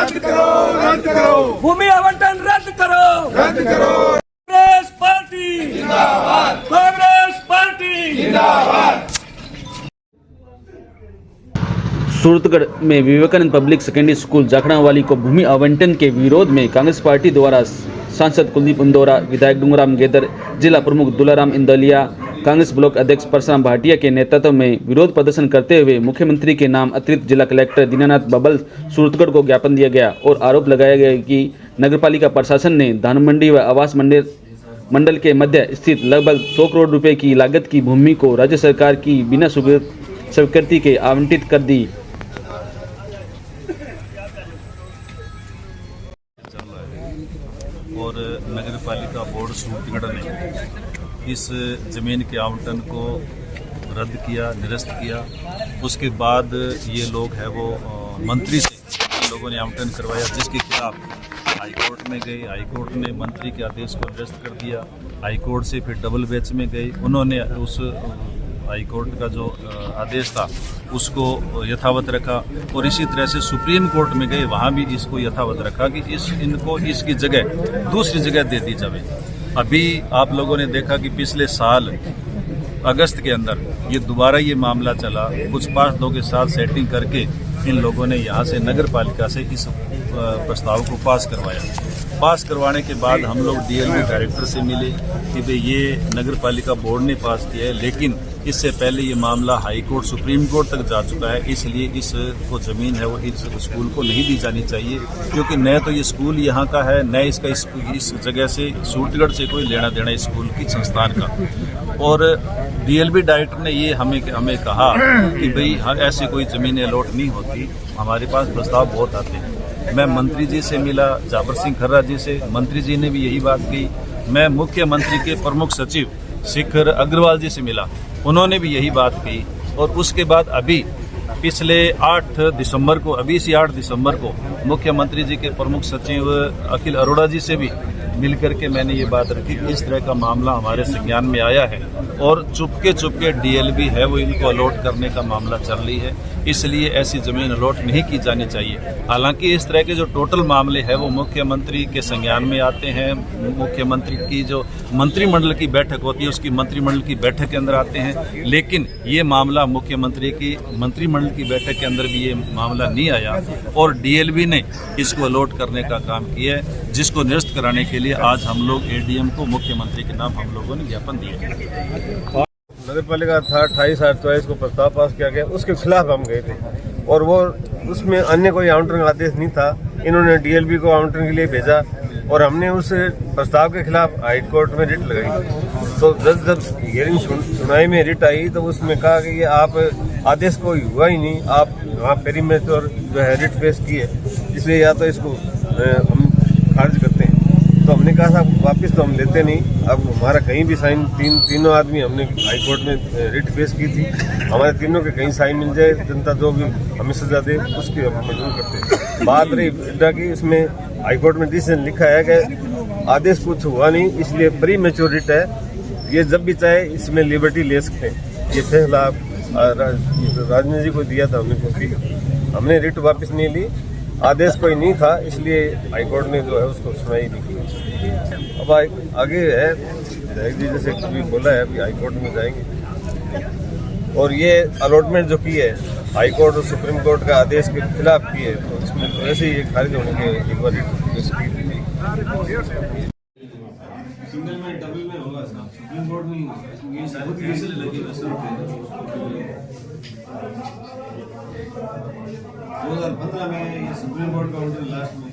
रद्द करो, रद्द करो, भूमि आवंटन रद्द करो, रद्द करो। कांग्रेस पार्टी जिंदाबाद, कांग्रेस पार्टी। जिंदाबाद। सूरतगढ़ में Vivekananda public secondary school Jakhrawali को भूमि आवंटन के विरोध में कांग्रेस पार्टी द्वारा सांसद कुलदीप इंदौरा, विधायक डूंगराम गेदर, जिला प्रमुख दुलाराम इंदलिया, कांग्रेस ब्लॉक अध्यक्ष परशुराम भाटिया के नेतृत्व में विरोध प्रदर्शन करते हुए मुख्यमंत्री के नाम अतिरिक्त जिला कलेक्टर दीनानाथ बबल सूरतगढ़ को ज्ञापन दिया गया और आरोप लगाया गया कि नगरपालिका प्रशासन ने धान मंडी व आवास मंडल के मध्य स्थित लगभग 100 करोड़ रुपए की लागत की भूमि को राज्य सरकार की बिना स्वीकृति के आवंटित कर दी। और नगर पालिका बोर्ड सूरतगढ़ ने इस ज़मीन के आवंटन को रद्द किया, निरस्त किया। उसके बाद ये लोग है वो मंत्री से इन लोगों ने आवंटन करवाया, जिसके खिलाफ हाईकोर्ट में गए। हाईकोर्ट ने मंत्री के आदेश को निरस्त कर दिया। हाईकोर्ट से फिर डबल बेंच में गए, उन्होंने उस हाईकोर्ट का जो आदेश था उसको यथावत रखा और इसी तरह से सुप्रीम कोर्ट में गए, वहाँ भी इसको यथावत रखा कि इनको इसकी जगह दूसरी जगह दे दी जाए। अभी आप लोगों ने देखा कि पिछले साल अगस्त के अंदर ये दोबारा ये मामला चला, कुछ पार्षदों के साथ सेटिंग करके इन लोगों ने यहाँ से नगर पालिका से इस प्रस्ताव को पास करवाया। पास करवाने के बाद हम लोग डीएलबी डायरेक्टर से मिले कि भाई ये नगर पालिका बोर्ड ने पास किया है, लेकिन इससे पहले ये मामला हाई कोर्ट, सुप्रीम कोर्ट तक जा चुका है, इसलिए इसको ज़मीन है वो इस स्कूल को नहीं दी जानी चाहिए, क्योंकि न तो ये स्कूल यहाँ का है, न इसका इस जगह से सूरतगढ़ से कोई लेना देना इस स्कूल की संस्थान का। और डीएलबी डायरेक्टर ने ये हमें कहा कि भाई ऐसी कोई ज़मीनें अलॉट नहीं होती, हमारे पास प्रस्ताव बहुत आते हैं। मैं मंत्री जी से मिला, जाबर सिंह खर्रा जी से, मंत्री जी ने भी यही बात कही। मैं मुख्यमंत्री के प्रमुख सचिव शिखर अग्रवाल जी से मिला, उन्होंने भी यही बात कही। और उसके बाद अभी पिछले 8 दिसंबर को, अभी इसी 8 दिसंबर को मुख्यमंत्री जी के प्रमुख सचिव अखिल अरोड़ा जी से भी मिलकर के मैंने ये बात रखी कि इस तरह का मामला हमारे संज्ञान में आया है और चुपके डीएलबी है वो इनको अलॉट करने का मामला चल रही है, इसलिए ऐसी ज़मीन अलॉट नहीं की जानी चाहिए। हालांकि इस तरह के जो टोटल मामले हैं वो मुख्यमंत्री के संज्ञान में आते हैं, मुख्यमंत्री की जो मंत्रिमंडल की बैठक होती है उसकी मंत्रिमंडल की बैठक के अंदर आते हैं, लेकिन ये मामला मुख्यमंत्री की मंत्रिमंडल की बैठक के अंदर भी ये मामला नहीं आया और डीएलबी ने इसको अलॉट करने का काम किया है, जिसको निरस्त कराने के लिए आज हम लोग एडीएम को मुख्यमंत्री के नाम हम लोगों ने ज्ञापन दिया। नगर पालिका था 28/8/24 को प्रस्ताव पास किया गया, उसके खिलाफ हम गए थे और वो उसमें अन्य कोई आवंटन का आदेश नहीं था। इन्होंने डीएलबी को आवंटन के लिए भेजा और हमने उस प्रस्ताव के खिलाफ हाई कोर्ट में रिट लगाई। तो जब हियरिंग सुनाई में रिट आई तो उसमें कहा कि ये आप आदेश कोई हुआ ही नहीं, आप वहाँ पेरीमीटर जो है रिट पेश किए, इसलिए या तो इसको हम खारिज करते हैं। तो हमने कहा था वापस तो हम लेते नहीं, अब हमारा कहीं भी साइन तीनों आदमी हमने हाई कोर्ट में रिट पेश की थी, हमारे तीनों के कहीं साइन मिल जाए, जनता जो भी हमें सजा दे उसकी हम मंजूर करते हैं। बात रही इड्डा की, इसमें हाई कोर्ट में डिसीजन लिखा है कि आदेश कुछ हुआ नहीं, इसलिए प्री मैच्योर रिट है, ये जब भी चाहे इसमें लिबर्टी ले सकते हैं। ये फैसला राजनीति जी को दिया था हमने रिट वापस नहीं ली, आदेश कोई नहीं था, इसलिए हाईकोर्ट ने जो है उसको सुनाई नहीं की। अब आगे है विधायक जी जैसे भी बोला है, अभी हाईकोर्ट में जाएंगे और ये अलॉटमेंट जो की है हाईकोर्ट और सुप्रीम कोर्ट का आदेश के खिलाफ की है, तो इसमें तो ऐसे ही खारिज होने के एक बार सिंगल में डबल में होगा, सुप्रीम कोर्ट नहीं होगा, ये सारी केस लगी है सर। 2015 में ये सुप्रीम कोर्ट का ऑर्डर लास्ट में